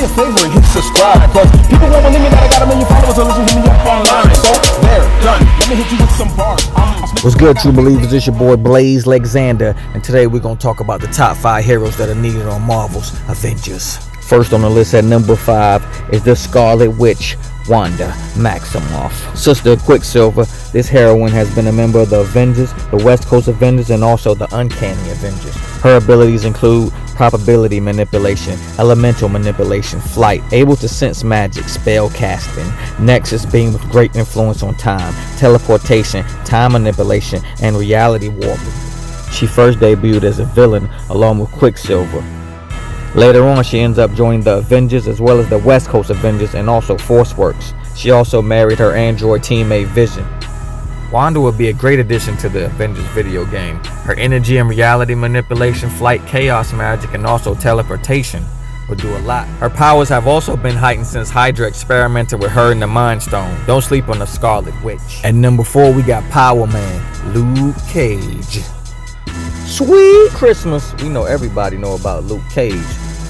me a favor and hit subscribe, cause people won't believe me that I got a million followers to listen to me up online. So, there, done. Let me hit you with some bars. What's good, true believers? It's your boy Blaze Lexander, and today we're going to talk about the top 5 heroes that are needed on Marvel's Avengers. First on the list at number 5 is the Scarlet Witch, Wanda Maximoff. Sister of Quicksilver, this heroine has been a member of the Avengers, the West Coast Avengers, and also the Uncanny Avengers. Her abilities include probability manipulation, elemental manipulation, flight, able to sense magic, spell casting, nexus being with great influence on time, teleportation, time manipulation, and reality warping. She first debuted as a villain along with Quicksilver. Later on, she ends up joining the Avengers as well as the West Coast Avengers and also ForceWorks. She also married her android teammate Vision. Wanda would be a great addition to the Avengers video game. Her energy and reality manipulation, flight, chaos magic, and also teleportation would do a lot. Her powers have also been heightened since Hydra experimented with her in the Mind Stone. Don't sleep on the Scarlet Witch. At number 4, we got Power Man, Luke Cage. Sweet Christmas. We know everybody know about Luke Cage.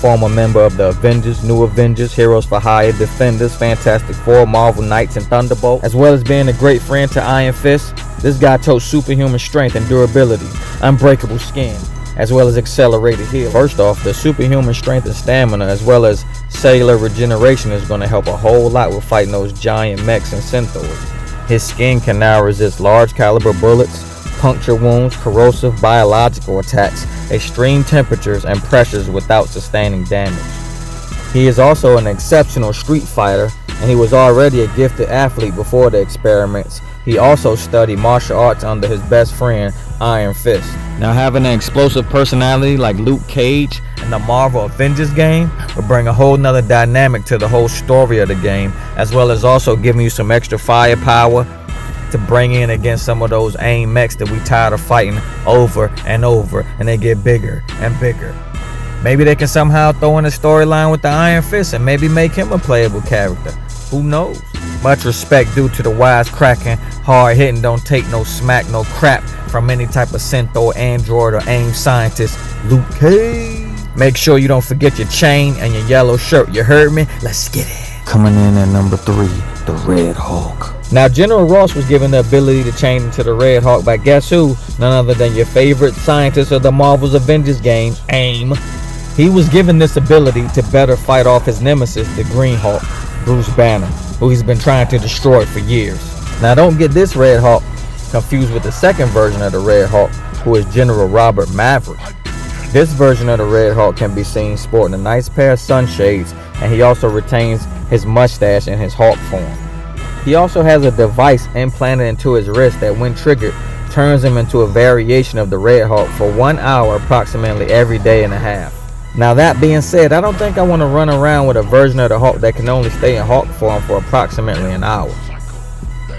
Former member of the Avengers, New Avengers, Heroes for Hire, Defenders, Fantastic Four, Marvel Knights, and Thunderbolt. As well as being a great friend to Iron Fist, this guy totes superhuman strength and durability, unbreakable skin, as well as accelerated heal. First off, the superhuman strength and stamina, as well as cellular regeneration, is going to help a whole lot with fighting those giant mechs and centaurs. His skin can now resist large caliber bullets, puncture wounds, corrosive biological attacks, extreme temperatures and pressures without sustaining damage. He is also an exceptional street fighter, and he was already a gifted athlete before the experiments. He also studied martial arts under his best friend, Iron Fist. Now, having an explosive personality like Luke Cage in the Marvel Avengers game will bring a whole nother dynamic to the whole story of the game, as well as also giving you some extra firepower to bring in against some of those AIM mechs that we tired of fighting over and over, and they get bigger and bigger. Maybe they can somehow throw in a storyline with the Iron Fist and maybe make him a playable character. Who knows? Much respect due to the wisecracking, hard-hitting, don't take no smack, no crap from any type of centaur, android, or AIM scientist, Luke Cage. Make sure you don't forget your chain and your yellow shirt. You heard me? Let's get it. Coming in at number 3, the Red Hulk. Now, General Ross was given the ability to change into the Red Hulk by guess who? None other than your favorite scientist of the Marvel's Avengers game, AIM. He was given this ability to better fight off his nemesis, the Green Hulk, Bruce Banner, who he's been trying to destroy for years. Now, don't get this Red Hulk confused with the second version of the Red Hulk, who is General Robert Maverick. This version of the Red Hulk can be seen sporting a nice pair of sunshades, and he also retains his mustache in his Hulk form. He also has a device implanted into his wrist that, when triggered, turns him into a variation of the Red Hulk for 1 hour approximately every day and a half. Now, that being said, I don't think I want to run around with a version of the Hulk that can only stay in Hulk form for approximately an hour.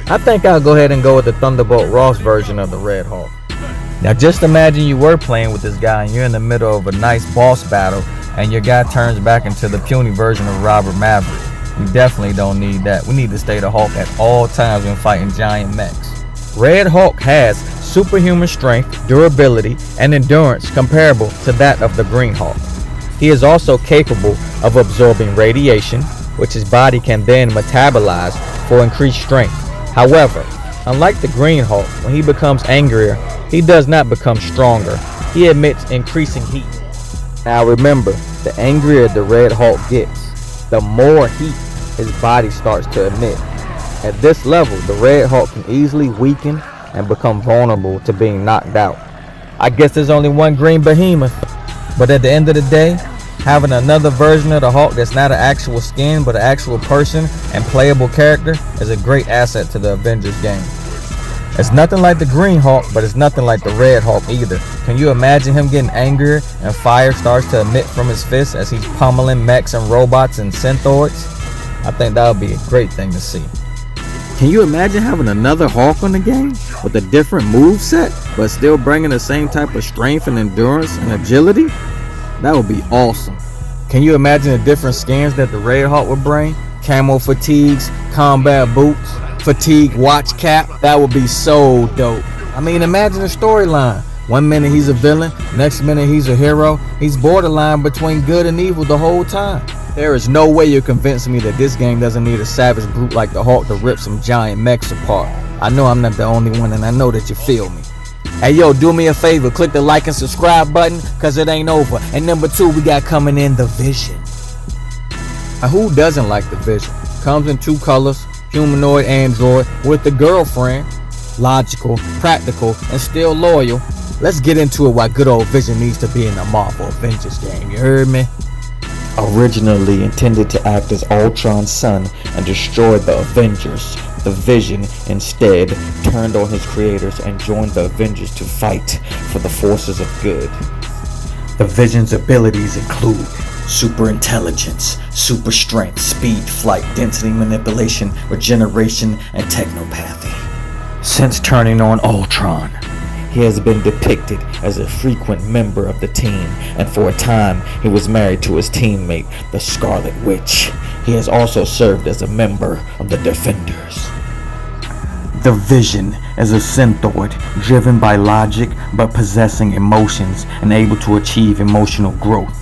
I think I'll go ahead and go with the Thunderbolt Ross version of the Red Hulk. Now, just imagine you were playing with this guy and you're in the middle of a nice boss battle and your guy turns back into the puny version of Robert Maverick. We definitely don't need that. We need to stay the Hulk at all times when fighting giant mechs. Red Hulk has superhuman strength, durability, and endurance comparable to that of the Green Hulk. He is also capable of absorbing radiation, which his body can then metabolize for increased strength. However, unlike the Green Hulk, when he becomes angrier, he does not become stronger. He emits increasing heat. Now remember, the angrier the Red Hulk gets, the more heat his body starts to emit. At this level, the Red Hulk can easily weaken and become vulnerable to being knocked out. I guess there's only one green behemoth, but at the end of the day, having another version of the Hulk that's not an actual skin but an actual person and playable character is a great asset to the Avengers game. It's nothing like the Green Hulk, but it's nothing like the Red Hulk either. Can you imagine him getting angrier and fire starts to emit from his fists as he's pummeling mechs and robots and centaurs? I think that would be a great thing to see. Can you imagine having another Hulk on the game with a different moveset, but still bringing the same type of strength and endurance and agility? That would be awesome. Can you imagine the different skins that the Red Hulk would bring? Camo fatigues, combat boots, fatigue watch cap. That would be so dope. I mean, imagine the storyline. One minute he's a villain, next minute he's a hero. He's borderline between good and evil the whole time. There is no way you're convincing me that this game doesn't need a savage brute like the Hulk to rip some giant mechs apart. I know I'm not the only one, and I know that you feel me. Hey yo, do me a favor, click the like and subscribe button, cause it ain't over. And number 2, we got coming in the Vision. Now, who doesn't like the Vision? Comes in 2 colors, humanoid android with a girlfriend, logical, practical, and still loyal. Let's get into it why good old Vision needs to be in the Marvel Avengers game, you heard me? Originally intended to act as Ultron's son and destroy the Avengers, the Vision instead turned on his creators and joined the Avengers to fight for the forces of good. The Vision's abilities include super intelligence, super strength, speed, flight, density manipulation, regeneration, and technopathy. Since turning on Ultron, he has been depicted as a frequent member of the team, and for a time he was married to his teammate, the Scarlet Witch. He has also served as a member of the Defenders. The Vision is a synthroid driven by logic but possessing emotions and able to achieve emotional growth.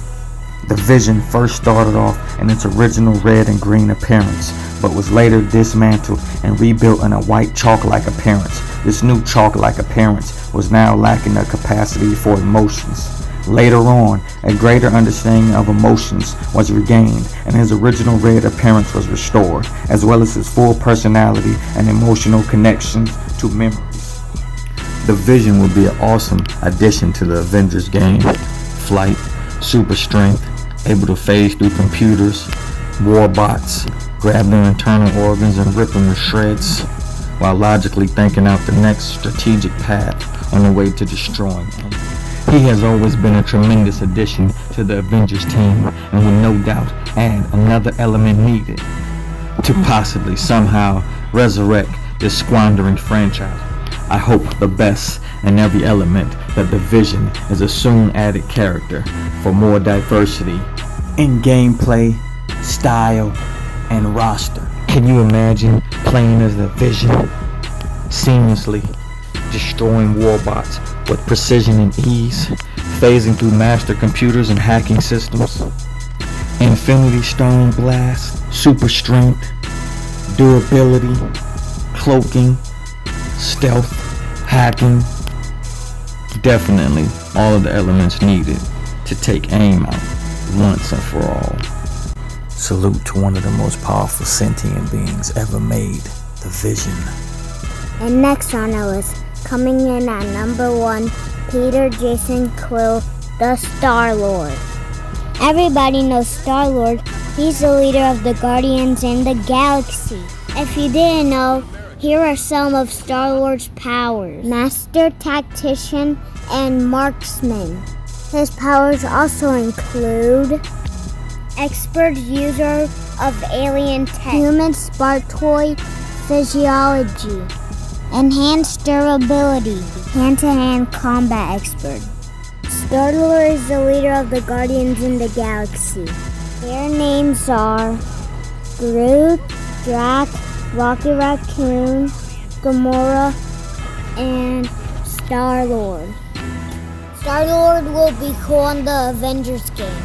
The Vision first started off in its original red and green appearance, but was later dismantled and rebuilt in a white chalk-like appearance. This new chalk-like appearance was now lacking the capacity for emotions. Later on, a greater understanding of emotions was regained, and his original red appearance was restored, as well as his full personality and emotional connections to memories. The Vision will be an awesome addition to the Avengers game. Flight, super strength, able to phase through computers, war bots, grab their internal organs and rip them to shreds, while logically thinking out the next strategic path on the way to destroying them. He has always been a tremendous addition to the Avengers team and will no doubt add another element needed to possibly somehow resurrect this squandering franchise. I hope the best in every element that the Vision is a soon added character for more diversity in gameplay, style, and roster. Can you imagine playing as the Vision, seamlessly destroying warbots with precision and ease, phasing through master computers and hacking systems? Infinity Stone Blast, super strength, durability, cloaking, stealth, hacking. Definitely all of the elements needed to take aim out once and for all. Salute to one of the most powerful sentient beings ever made, the Vision. And next on our list, coming in at number 1, Peter Jason Quill, the Starlord. Everybody knows Starlord. He's the leader of the Guardians in the Galaxy. If you didn't know, here are some of Starlord's powers. Master Tactician and Marksman. His powers also include expert user of alien tech, human Spartoid physiology, enhanced durability, hand-to-hand combat expert. Starlord is the leader of the Guardians in the Galaxy. Their names are Groot, Drac, Rocket Raccoon, Gamora, and Starlord. Starlord will be cool in the Avengers game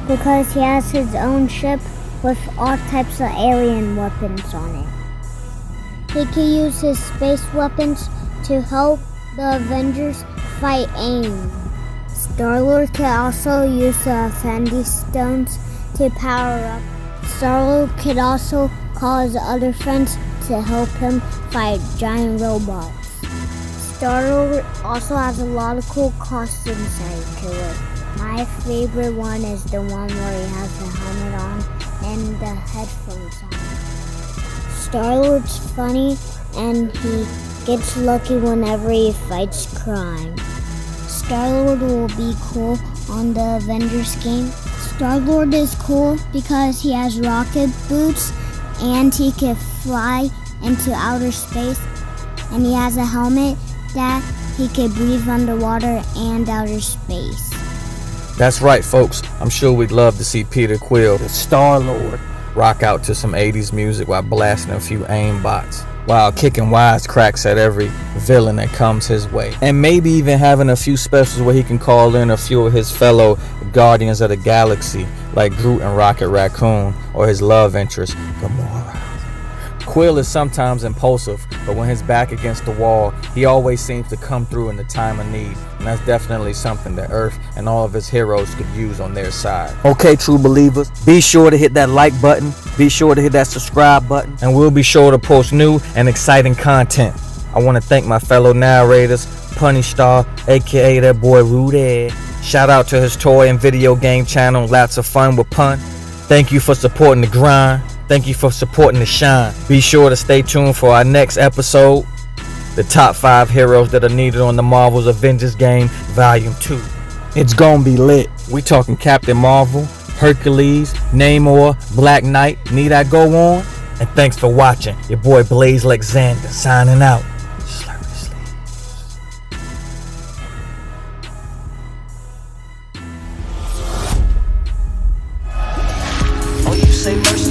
because he has his own ship with all types of alien weapons on it. He can use his space weapons to help the Avengers fight AIM. Starlord can also use the Affinity Stones to power up. Starlord can also cause other friends to help him fight giant robots. Starlord also has a lot of cool costumes that he can wear. My favorite one is the one where he has the helmet on and the headphones on. Starlord's funny and he gets lucky whenever he fights crime. Starlord will be cool on the Avengers game. Starlord is cool because he has rocket boots and he can fly into outer space, and he has a helmet that he can breathe underwater and outer space. That's right, folks. I'm sure we'd love to see Peter Quill, the Starlord, rock out to some 80s music while blasting a few AIM bots. while kicking wisecracks at every villain that comes his way. And maybe even having a few specials where he can call in a few of his fellow Guardians of the Galaxy, like Groot and Rocket Raccoon, or his love interest, Gamora. Quill is sometimes impulsive, but when his back against the wall, he always seems to come through in the time of need, and that's definitely something that Earth and all of his heroes could use on their side. Okay, true believers, be sure to hit that like button, be sure to hit that subscribe button, and we'll be sure to post new and exciting content. I want to thank my fellow narrators, Punny-Star, aka that boy Rudy. Shout out to his toy and video game channel, Lots of Fun with Pun. Thank you for supporting the grind. Thank you for supporting the shine. Be sure to stay tuned for our next episode, the top 5 heroes that are needed on the Marvel's Avengers game, Volume 2. It's gonna be lit. We talking Captain Marvel, Hercules, Namor, Black Knight. Need I go on? And thanks for watching. Your boy Blaze Lexander signing out. Slurry sleeves. Oh, you say mercy.